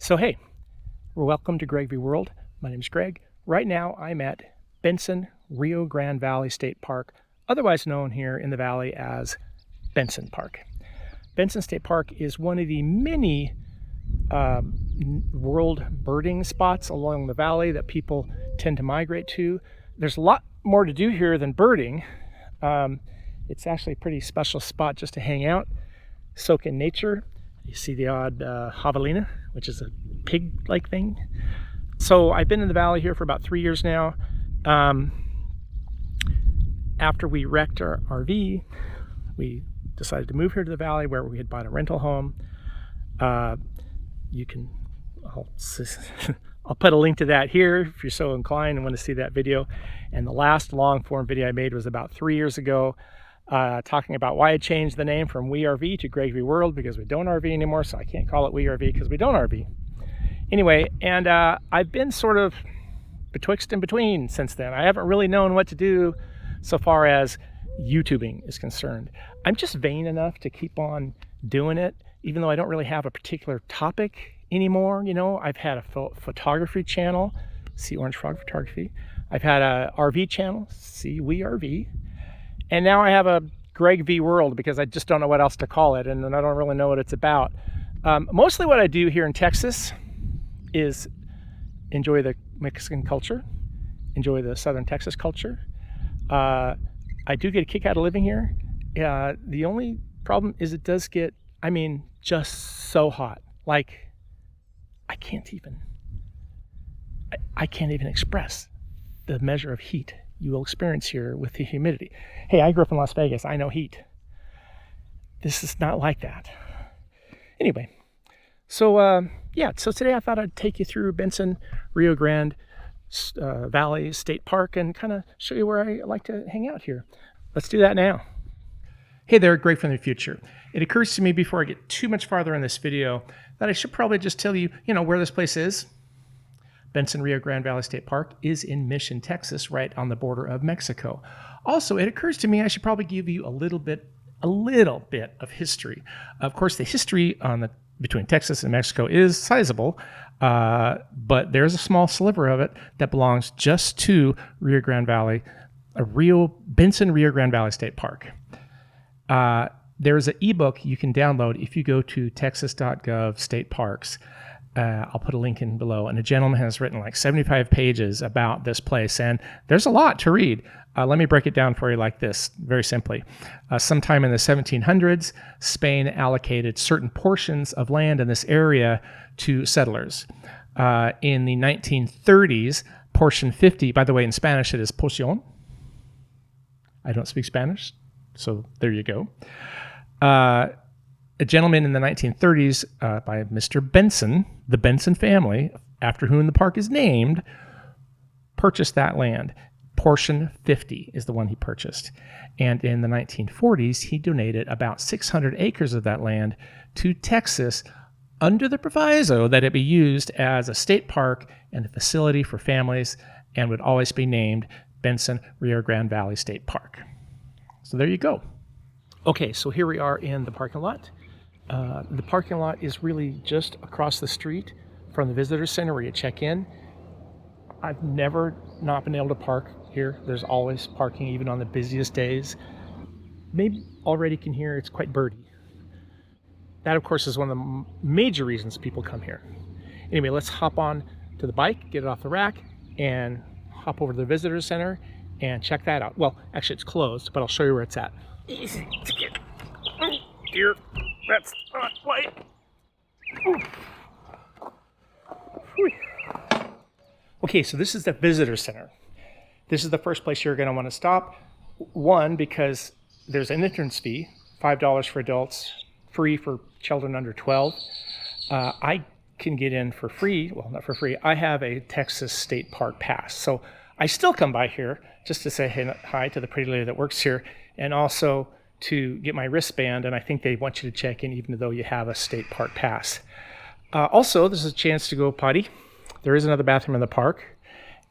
So hey, welcome to Greg V World. My name is Greg. Right now I'm at Bentsen Rio Grande Valley State Park, otherwise known here in the valley as Bentsen Park. Bentsen State Park is one of the many world birding spots along the valley that people tend to migrate to. There's a lot more to do here than birding. It's actually a pretty special spot just to hang out, soak in nature. You see the odd javelina, which is a pig-like thing. So I've been in the valley here for about 3 years now. After we wrecked our RV, we decided to move here to the valley where we had bought a rental home. I'll put a link to that here if you're so inclined and want to see that video. And the last long form video I made was about 3 years ago, talking about why I changed the name from We RV to Greg V World, because we don't RV anymore, so I can't call it We RV because we don't RV. Anyway, and I've been sort of betwixt and between since then. I haven't really known what to do so far as YouTubing is concerned. I'm just vain enough to keep on doing it, even though I don't really have a particular topic anymore. You know, I've had a photography channel, see Orange Frog Photography. I've had a RV channel, see We RV. And now I have a Greg V World because I just don't know what else to call it, and I don't really know what it's about. Mostly what I do here in Texas is enjoy the Mexican culture, enjoy the Southern Texas culture. I do get a kick out of living here. The only problem is it does get, just so hot. Like, I can't even express the measure of heat you will experience here with the humidity. Hey, I grew up in Las Vegas. I know heat. This is not like that. Anyway, so today I thought I'd take you through Bentsen Rio Grande Valley State Park and kind of show you where I like to hang out here. Let's do that now. Hey there, Greg from the future. It occurs to me before I get too much farther in this video that I should probably just tell you, where this place is. Bentsen Rio Grande Valley State Park is in Mission, Texas, right on the border of Mexico. Also, it occurs to me I should probably give you a little bit of history. Of course, the history between Texas and Mexico is sizable, but there's a small sliver of it that belongs just to Rio Grande Valley, Bentsen Rio Grande Valley State Park. There's an ebook you can download if you go to texas.gov state parks. I'll put a link in below, and a gentleman has written like 75 pages about this place, and there's a lot to read. Let me break it down for you like this, very simply. Sometime in the 1700s, Spain allocated certain portions of land in this area to settlers. In the 1930s, portion 50, by the way, in Spanish it is porción. I don't speak Spanish, so there you go. A gentleman in the 1930s by Mr. Bentsen, the Bentsen family, after whom the park is named, purchased that land. Portion 50 is the one he purchased. And in the 1940s, he donated about 600 acres of that land to Texas under the proviso that it be used as a state park and a facility for families and would always be named Bentsen Rio Grande Valley State Park. So there you go. Okay, so here we are in the parking lot. The parking lot is really just across the street from the visitor center where you check in. I've never not been able to park here. There's always parking, even on the busiest days. Maybe already can hear it's quite birdy. That, of course, is one of the major reasons people come here. Anyway, let's hop on to the bike, get it off the rack, and hop over to the visitor center and check that out. Well, actually, it's closed, but I'll show you where it's at. Easy to get. Oh, dear. That's not light. Okay, so this is the visitor center. This is the first place you're going to want to stop. One, because there's an entrance fee, $5 for adults, free for children under 12. I can get in for free. Well, not for free. I have a Texas State Park pass. So I still come by here just to say hi to the pretty lady that works here, and also to get my wristband, and I think they want you to check in even though you have a state park pass. Also, this is a chance to go potty. There is another bathroom in the park,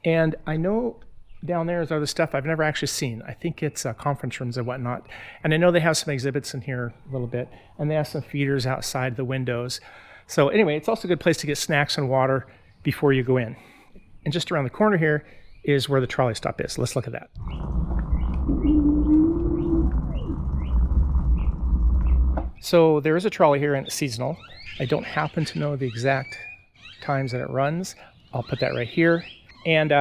and I know down there is other stuff I've never actually seen. I think it's conference rooms and whatnot, and I know they have some exhibits in here a little bit, and they have some feeders outside the windows. So anyway, it's also a good place to get snacks and water before you go in. And just around the corner here is where the trolley stop is. Let's look at that. So there is a trolley here and it's seasonal. I don't happen to know the exact times that it runs. I'll put that right here. And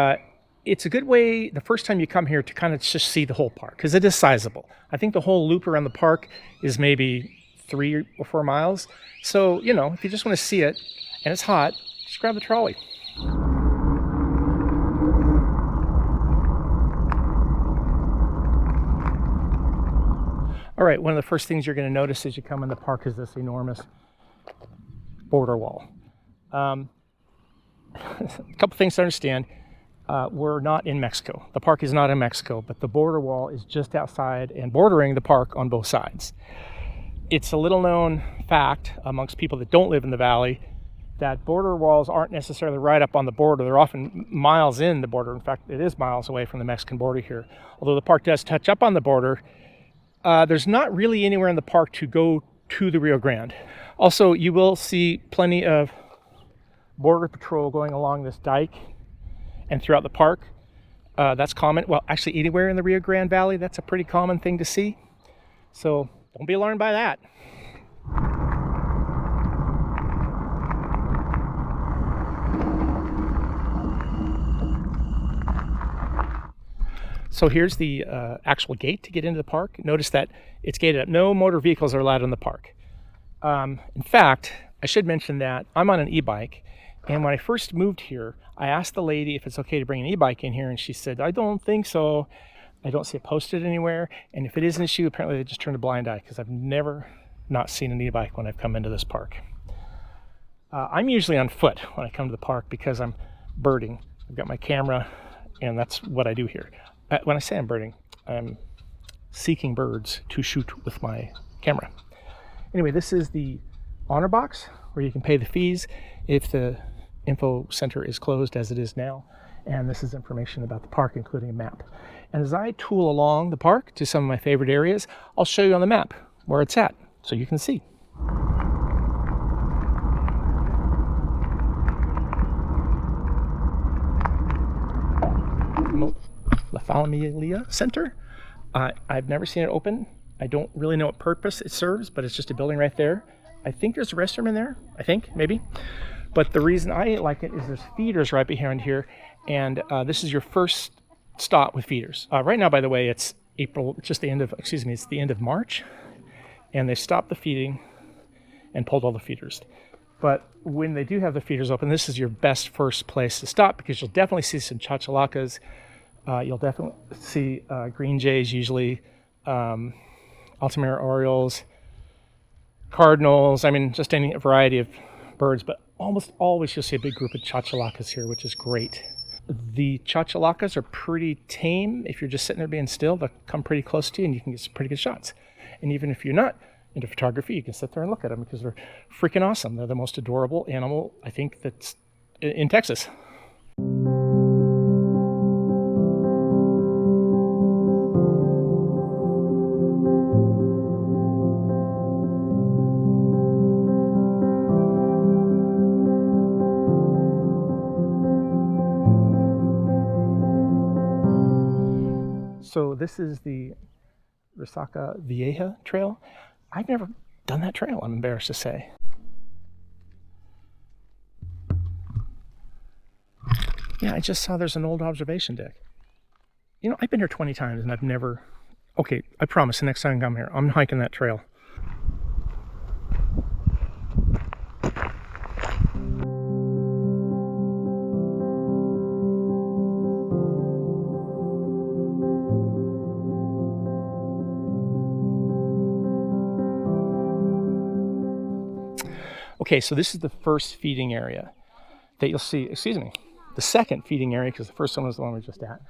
it's a good way the first time you come here to kind of just see the whole park because it is sizable. I think the whole loop around the park is maybe 3 or 4 miles. So, you know, if you just want to see it and it's hot, just grab the trolley. All right, one of the first things you're going to notice as you come in the park is this enormous border wall. A couple things to understand. We're not in Mexico. The park is not in Mexico, but the border wall is just outside and bordering the park on both sides. It's a little known fact amongst people that don't live in the valley that border walls aren't necessarily right up on the border. They're often miles in the border. In fact, it is miles away from the Mexican border here. Although the park does touch up on the border, there's not really anywhere in the park to go to the Rio Grande. Also, you will see plenty of border patrol going along this dike and throughout the park. That's common. Well, actually anywhere in the Rio Grande Valley, that's a pretty common thing to see. So don't be alarmed by that. So here's the actual gate to get into the park. Notice that it's gated up. No motor vehicles are allowed in the park. In fact, I should mention that I'm on an e-bike, and when I first moved here, I asked the lady if it's okay to bring an e-bike in here, and she said, I don't think so. I don't see it posted anywhere, and if it is an issue, apparently they just turned a blind eye, because I've never not seen an e-bike when I've come into this park. I'm usually on foot when I come to the park because I'm birding. I've got my camera, and that's what I do here. When I say I'm birding, I'm seeking birds to shoot with my camera. Anyway, this is the honor box where you can pay the fees if the info center is closed, as it is now. And this is information about the park, including a map. And as I tool along the park to some of my favorite areas, I'll show you on the map where it's at so you can see. La Familia Center. I've never seen it open. I don't really know what purpose it serves, but it's just a building right there. I think there's a restroom in there. I think, maybe. But the reason I like it is there's feeders right behind here, and this is your first stop with feeders. Right now, by the way, it's the end of March, and they stopped the feeding and pulled all the feeders. But when they do have the feeders open, this is your best first place to stop because you'll definitely see some chachalacas. You'll definitely see green jays, usually Altamira orioles, cardinals. I mean, just any variety of birds. But almost always you'll see a big group of chachalacas here, which is great. The chachalacas are pretty tame. If you're just sitting there being still, they'll come pretty close to you, and you can get some pretty good shots. And even if you're not into photography, you can sit there and look at them because they're freaking awesome. They're the most adorable animal, I think, that's in Texas. So this is the Resaca Vieja trail. I've never done that trail, I'm embarrassed to say. Yeah, I just saw there's an old observation deck. You know, I've been here 20 times and I've never... Okay, I promise the next time I come here, I'm hiking that trail. Okay, so this is the first feeding area that you'll see, the second feeding area, because the first one was the one we were just at.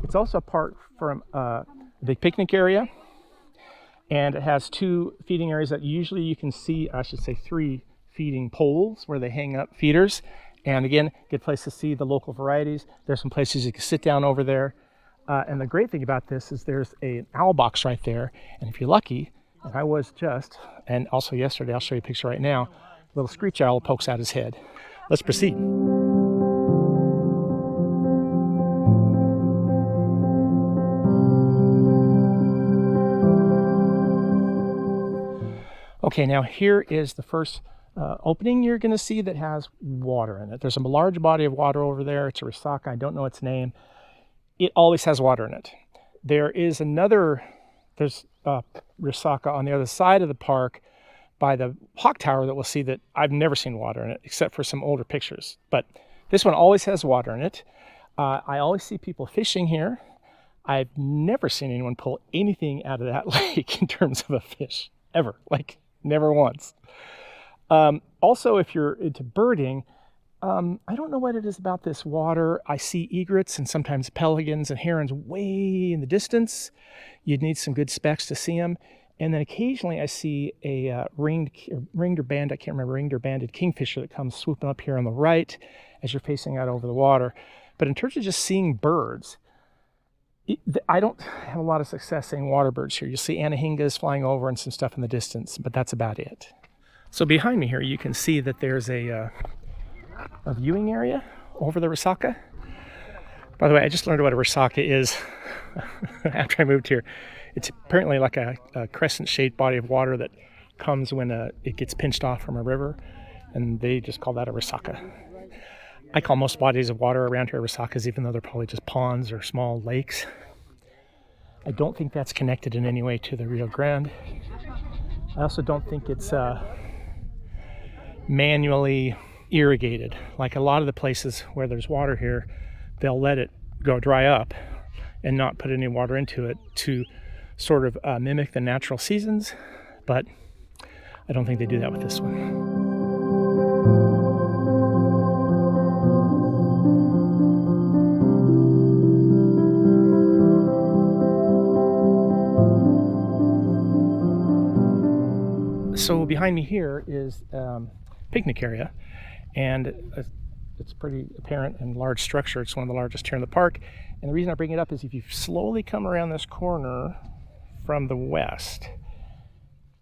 It's also apart from a big picnic area, and it has 2 feeding areas that usually you can see, 3 feeding poles where they hang up feeders. And again, good place to see the local varieties. There's some places you can sit down over there. And the great thing about this is there's an owl box right there, and if you're lucky, and I was just, and also yesterday, I'll show you a picture right now, little screech owl pokes out his head. Let's proceed. Okay, now here is the first opening you're going to see that has water in it. There's a large body of water over there. It's a resaca. I don't know its name. It always has water in it. There's resaca on the other side of the park by the hawk tower that we'll see that I've never seen water in it, except for some older pictures. But this one always has water in it. I always see people fishing here. I've never seen anyone pull anything out of that lake in terms of a fish, ever. Like, never once. Also, if you're into birding, I don't know what it is about this water. I see egrets and sometimes pelicans and herons way in the distance. You'd need some good specs to see them. And then occasionally I see a ringed or banded kingfisher that comes swooping up here on the right as you're facing out over the water. But in terms of just seeing birds, I don't have a lot of success seeing water birds here. You'll see anahingas flying over and some stuff in the distance, but that's about it. So behind me here, you can see that there's a viewing area over the resaca. By the way, I just learned what a resaca is after I moved here. It's apparently like a crescent-shaped body of water that comes when it gets pinched off from a river, and they just call that a resaca. I call most bodies of water around here resacas, even though they're probably just ponds or small lakes. I don't think that's connected in any way to the Rio Grande. I also don't think it's manually irrigated. Like a lot of the places where there's water here, they'll let it go dry up and not put any water into it to sort of mimic the natural seasons, but I don't think they do that with this one. So behind me here is picnic area, and it's pretty apparent and large structure. It's one of the largest here in the park. And the reason I bring it up is if you slowly come around this corner from the west,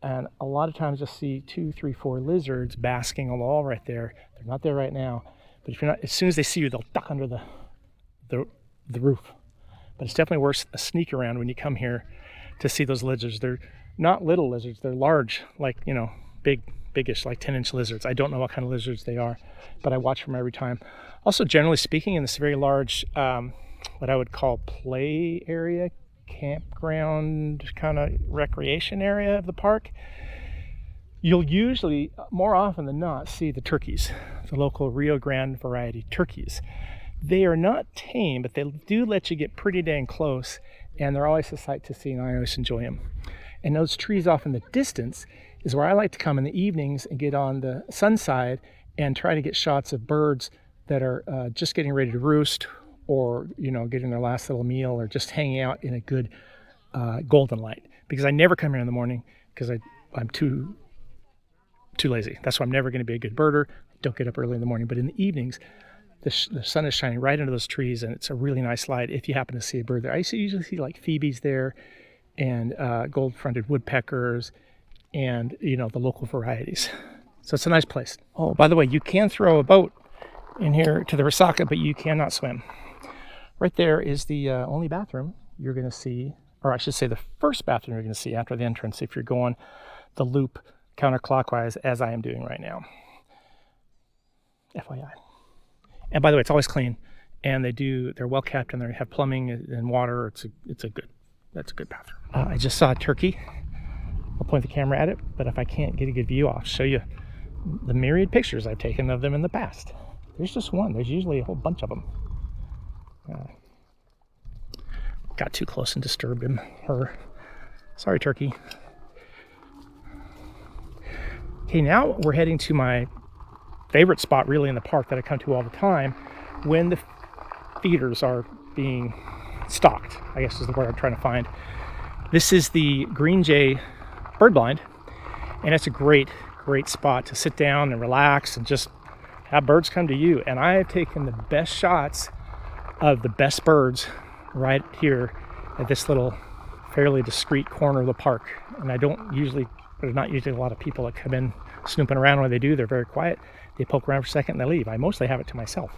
and a lot of times you'll see 2, 3, 4 lizards basking on the wall right there. They're not there right now, but if you're not, as soon as they see you, they'll duck under the roof. But it's definitely worth a sneak around when you come here to see those lizards. They're not little lizards, they're large, like, you know, biggish, like 10-inch lizards. I don't know what kind of lizards they are, but I watch them every time. Also, generally speaking, in this very large, what I would call play area, campground, kind of recreation area of the park, you'll usually, more often than not, see the turkeys, the local Rio Grande variety turkeys. They are not tame, but they do let you get pretty dang close, and they're always a sight to see, and I always enjoy them. And those trees off in the distance is where I like to come in the evenings and get on the sun side and try to get shots of birds that are just getting ready to roost, or, you know, getting their last little meal, or just hanging out in a good golden light. Because I never come here in the morning because I'm too lazy. That's why I'm never going to be a good birder. Don't get up early in the morning. But in the evenings, the sun is shining right into those trees, and it's a really nice light if you happen to see a bird there. I usually see like phoebes there, and gold-fronted woodpeckers, and, you know, the local varieties. So it's a nice place. Oh, by the way, you can throw a boat in here to the resaca, but you cannot swim. Right there is the only bathroom you're going to see, or I should say the first bathroom you're going to see after the entrance if you're going the loop counterclockwise, as I am doing right now. FYI. And by the way, it's always clean, and they're well kept, and they have plumbing and water. That's a good bathroom. I just saw a turkey. I'll point the camera at it, but if I can't get a good view, I'll show you the myriad pictures I've taken of them in the past. There's just one. There's usually a whole bunch of them. Got too close and disturbed her. Sorry, turkey. Okay, now we're heading to my favorite spot really in the park that I come to all the time when the feeders are being stocked, I guess is the word I'm trying to find. This is the green jay bird blind, and it's a great spot to sit down and relax and just have birds come to you. And I have taken the best shots of the best birds right here at this little fairly discreet corner of the park. And there's not usually a lot of people that come in snooping around. When they do, they're very quiet. They poke around for a second and they leave. I mostly have it to myself.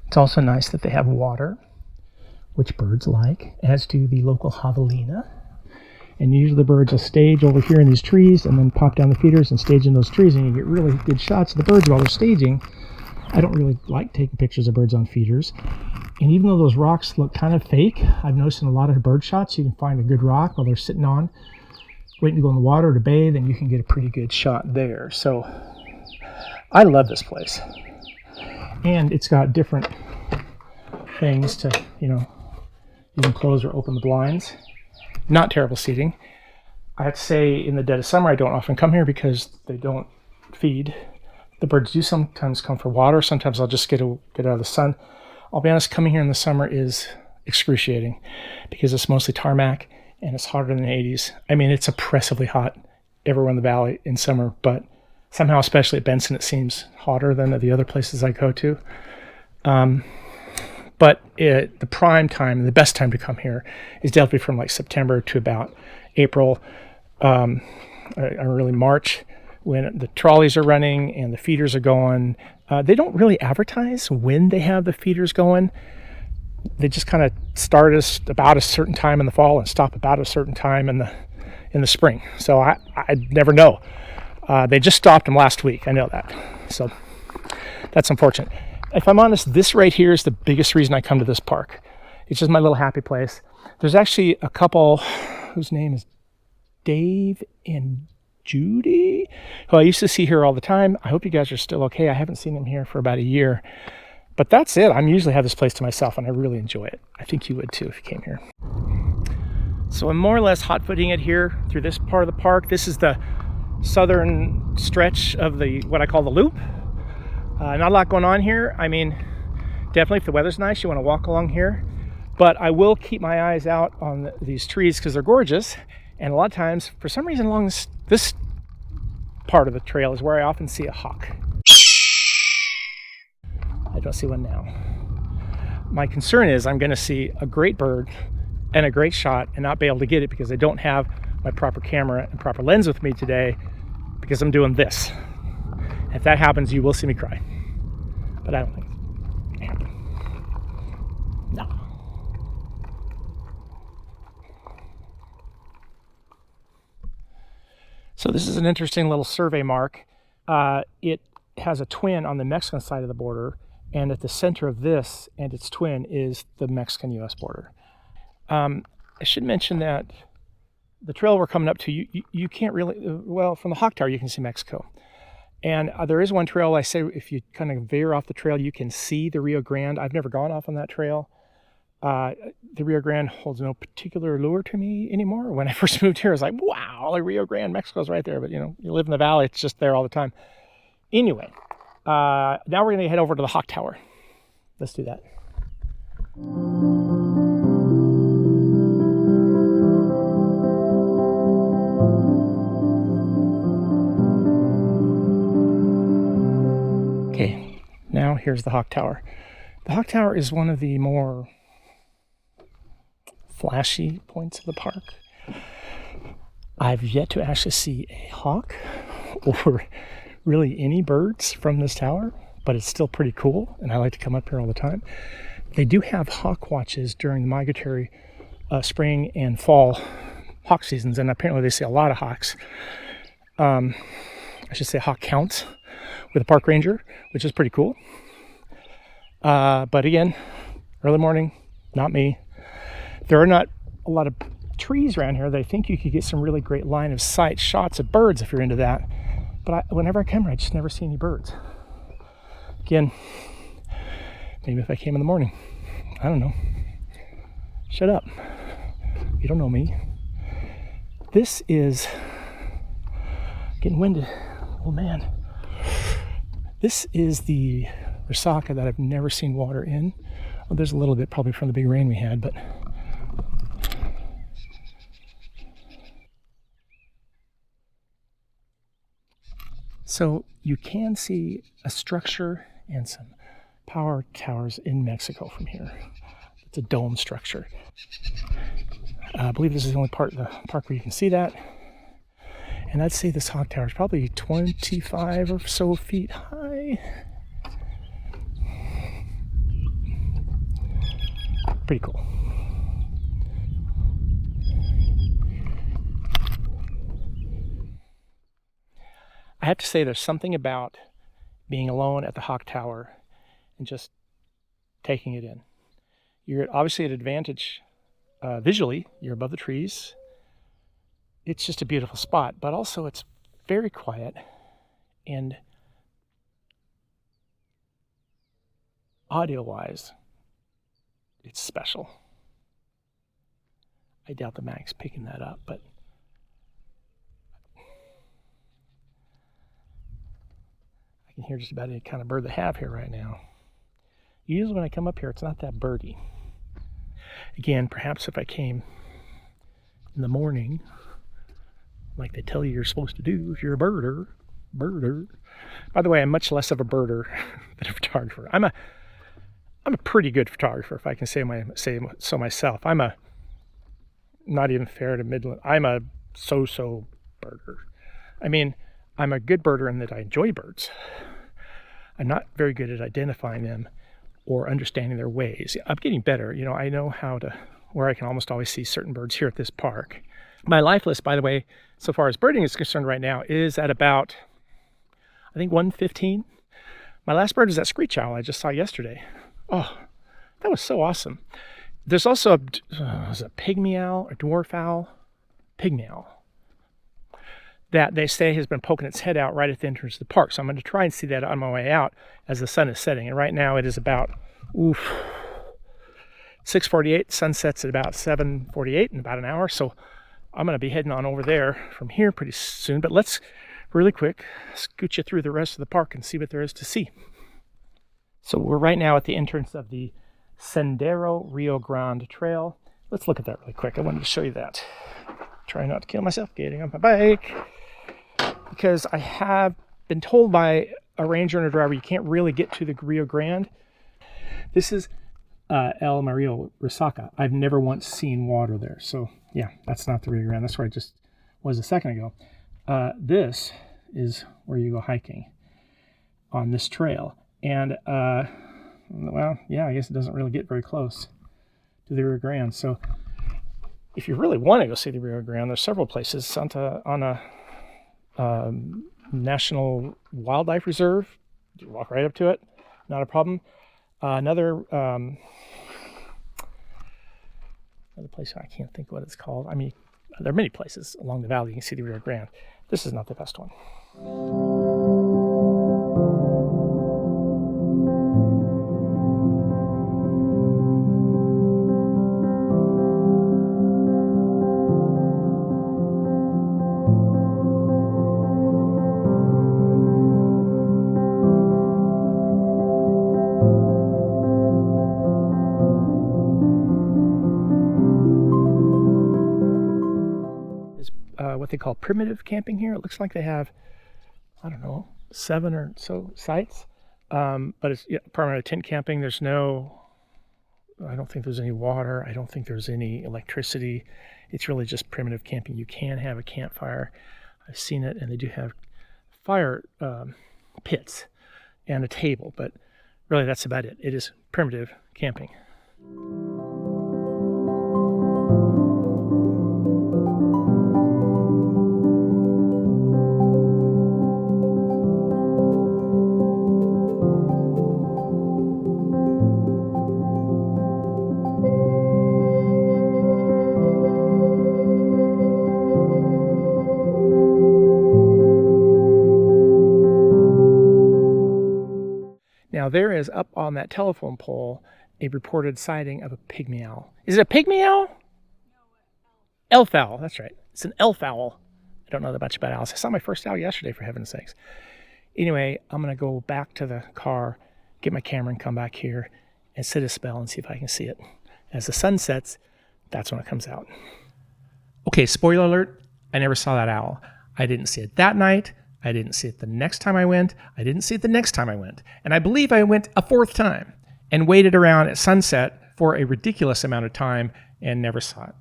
It's also nice that they have water, which birds like, as do the local javelina. And usually the birds will stage over here in these trees and then pop down the feeders and stage in those trees, and you get really good shots of the birds while they're staging. I don't really like taking pictures of birds on feeders. And even though those rocks look kind of fake, I've noticed in a lot of bird shots you can find a good rock while they're sitting on, waiting to go in the water to bathe, and you can get a pretty good shot there. So I love this place. And it's got different things to, you can close or open the blinds. Not terrible seating. I have to say, in the dead of summer, I don't often come here because they don't feed. The birds do sometimes come for water. Sometimes I'll just get out of the sun. I'll be honest, coming here in the summer is excruciating because it's mostly tarmac and it's hotter than the 80s. I mean, it's oppressively hot everywhere in the valley in summer, but somehow, especially at Bentsen, it seems hotter than at the other places I go to. But the prime time, the best time to come here is definitely from like September to about April, or early March, when the trolleys are running and the feeders are going. They don't really advertise when they have the feeders going. They just kind of start about a certain time in the fall and stop about a certain time in the spring. So I never know. They just stopped them last week. I know that. So that's unfortunate. If I'm honest, this right here is the biggest reason I come to this park. It's just my little happy place. There's actually a couple whose name is Dave and Judy, who I used to see here all the time. I hope you guys are still okay. I haven't seen them here for about a year. But that's it. I usually have this place to myself, and I really enjoy it. I think you would too if you came here. So I'm more or less hot-footing it here through this part of the park. This is the southern stretch of what I call the loop. Not a lot going on here. I mean, definitely if the weather's nice, you want to walk along here. But I will keep my eyes out on these trees because they're gorgeous. And a lot of times, for some reason, along this part of the trail is where I often see a hawk. I don't see one now. My concern is I'm going to see a great bird and a great shot and not be able to get it because I don't have my proper camera and proper lens with me today because I'm doing this. If that happens, you will see me cry. But I don't think it's happen. No. So this is an interesting little survey mark. It has a twin on the Mexican side of the border, and at the center of this and its twin is the Mexican-U.S. border. I should mention that the trail we're coming up to, you can't really, well, from the Hawk Tower you can see Mexico. And there is one trail, I say, if you kind of veer off the trail, you can see the Rio Grande. I've never gone off on that trail. The Rio Grande holds no particular lure to me anymore. When I first moved here, I was like, wow, the Rio Grande, Mexico's right there. But, you live in the valley, it's just there all the time. Anyway, now we're going to head over to the Hawk Tower. Let's do that. Okay, now here's the Hawk Tower. The Hawk Tower is one of the more flashy points of the park. I've yet to actually see a hawk or really any birds from this tower, but it's still pretty cool, and I like to come up here all the time. They do have hawk watches during the migratory spring and fall hawk seasons, and apparently they see a lot of hawks. I should say hawk counts with a park ranger, which is pretty cool. But again, early morning, not me. There are not a lot of trees around here that I think you could get some really great line of sight shots of birds if you're into that. But whenever I come here, I just never see any birds. Again, maybe if I came in the morning. I don't know. Shut up. You don't know me. This is getting winded. Oh man. This is the resaca that I've never seen water in. Well, there's a little bit probably from the big rain we had, but So you can see a structure and some power towers in Mexico from here. It's a dome structure. I believe this is the only part of the park where you can see that. And I'd say this hog tower is probably 25 or so feet high. Pretty cool. I have to say there's something about being alone at the hawk tower and just taking it in. You're obviously at advantage visually. You're above the trees. It's just a beautiful spot, but also it's very quiet, and audio-wise, it's special. I doubt the mic's picking that up, but I can hear just about any kind of bird they have here right now. Usually when I come up here, it's not that birdy. Again, perhaps if I came in the morning, like they tell you you're supposed to do if you're a birder. By the way, I'm much less of a birder than a photographer. I'm a pretty good photographer, if I can say so myself. I'm a not even fair to Midland. I'm a so-so birder. I mean, I'm a good birder in that I enjoy birds. I'm not very good at identifying them or understanding their ways. I'm getting better. You know, I know where I can almost always see certain birds here at this park. My life list, by the way, so far as birding is concerned right now, is at about, I think, 115. My last bird is that screech owl I just saw yesterday. Oh, that was so awesome. There's also a pygmy owl, a dwarf owl, pygmy owl, that they say has been poking its head out right at the entrance of the park. So I'm going to try and see that on my way out as the sun is setting. And right now it is about 6:48. Sun sets at about 7:48 in about an hour. So I'm going to be heading on over there from here pretty soon. But let's really quick scoot you through the rest of the park and see what there is to see. So we're right now at the entrance of the Sendero Rio Grande Trail. Let's look at that really quick. I wanted to show you that. Try not to kill myself getting on my bike, because I have been told by a ranger and a driver you can't really get to the Rio Grande. This is El Mario Resaca. I've never once seen water there. So yeah, that's not the Rio Grande. That's where I just was a second ago. This is where you go hiking on this trail. And, well, yeah, I guess it doesn't really get very close to the Rio Grande. So if you really want to go see the Rio Grande, there's several places on a National Wildlife Reserve. You walk right up to it, not a problem. Another place, I can't think what it's called. I mean, there are many places along the valley you can see the Rio Grande. This is not the best one. What they call primitive camping here. It looks like they have, I don't know, 7 or so sites, but it's permanent tent camping. I don't think there's any water. I don't think there's any electricity. It's really just primitive camping. You can have a campfire. I've seen it, and they do have fire pits and a table, but really that's about it. It is primitive camping. Now there is up on that telephone pole a reported sighting of a pygmy owl. Is it a pygmy owl? No, elf owl. That's right. It's an elf owl. I don't know that much about owls. I saw my first owl yesterday, for heaven's sakes. Anyway, I'm going to go back to the car, get my camera, and come back here and sit a spell and see if I can see it. As the sun sets, that's when it comes out. Okay, spoiler alert. I never saw that owl. I didn't see it that night. I didn't see it the next time I went. I didn't see it the next time I went. And I believe I went a fourth time and waited around at sunset for a ridiculous amount of time and never saw it.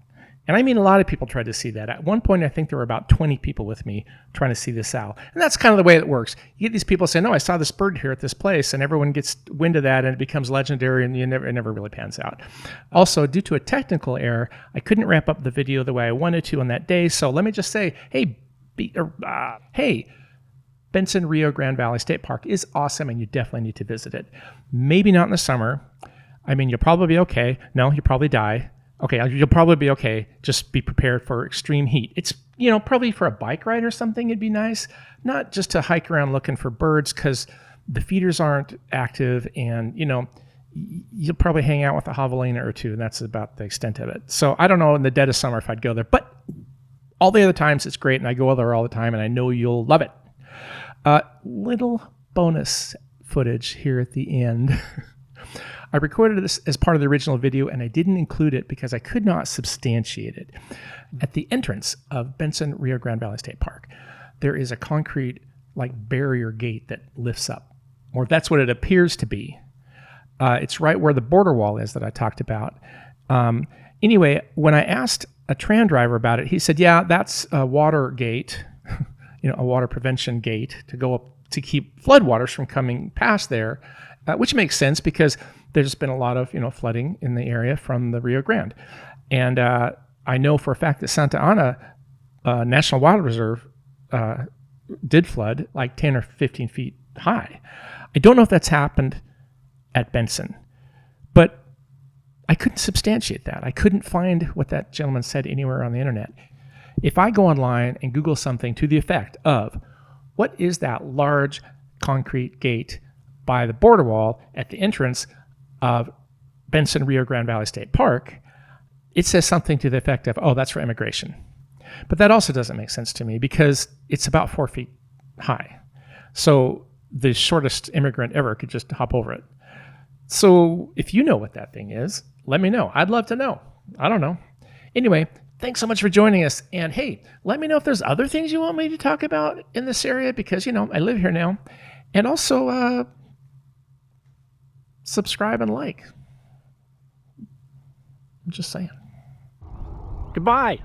And I mean, a lot of people tried to see that. At one point, I think there were about 20 people with me trying to see this owl. And that's kind of the way it works. You get these people saying, no, I saw this bird here at this place, and everyone gets wind of that, and it becomes legendary, and it never really pans out. Also, due to a technical error, I couldn't wrap up the video the way I wanted to on that day, so let me just say, hey, Bentsen Rio Grande Valley State Park is awesome, and you definitely need to visit it. Maybe not in the summer. I mean, you'll probably be okay. No, you'll probably die. Okay, you'll probably be okay. Just be prepared for extreme heat. It's, probably for a bike ride or something, it'd be nice. Not just to hike around looking for birds, because the feeders aren't active, and, you'll probably hang out with a javelina or two, and that's about the extent of it. So I don't know in the dead of summer if I'd go there, but all the other times it's great, and I go there all the time, and I know you'll love it. Little bonus footage here at the end. I recorded this as part of the original video, and I didn't include it because I could not substantiate it. At the entrance of Bentsen Rio Grande Valley State Park, there is a concrete barrier gate that lifts up, or that's what it appears to be. It's right where the border wall is that I talked about. Anyway, when I asked a tram driver about it, he said, yeah, that's a water gate, a water prevention gate to go up to keep floodwaters from coming past there, which makes sense because there's been a lot of flooding in the area from the Rio Grande. And I know for a fact that Santa Ana National Wild Reserve did flood 10 or 15 feet high. I don't know if that's happened at Bentsen, but I couldn't substantiate that. I couldn't find what that gentleman said anywhere on the internet. If I go online and Google something to the effect of, what is that large concrete gate by the border wall at the entrance of Bentsen Rio Grande Valley State Park, it says something to the effect of, oh, that's for immigration. But that also doesn't make sense to me because it's about 4 feet high. So the shortest immigrant ever could just hop over it. So if you know what that thing is, let me know. I'd love to know. I don't know. Anyway, thanks so much for joining us. And hey, let me know if there's other things you want me to talk about in this area because, I live here now. And also, subscribe and like. I'm just saying. Goodbye.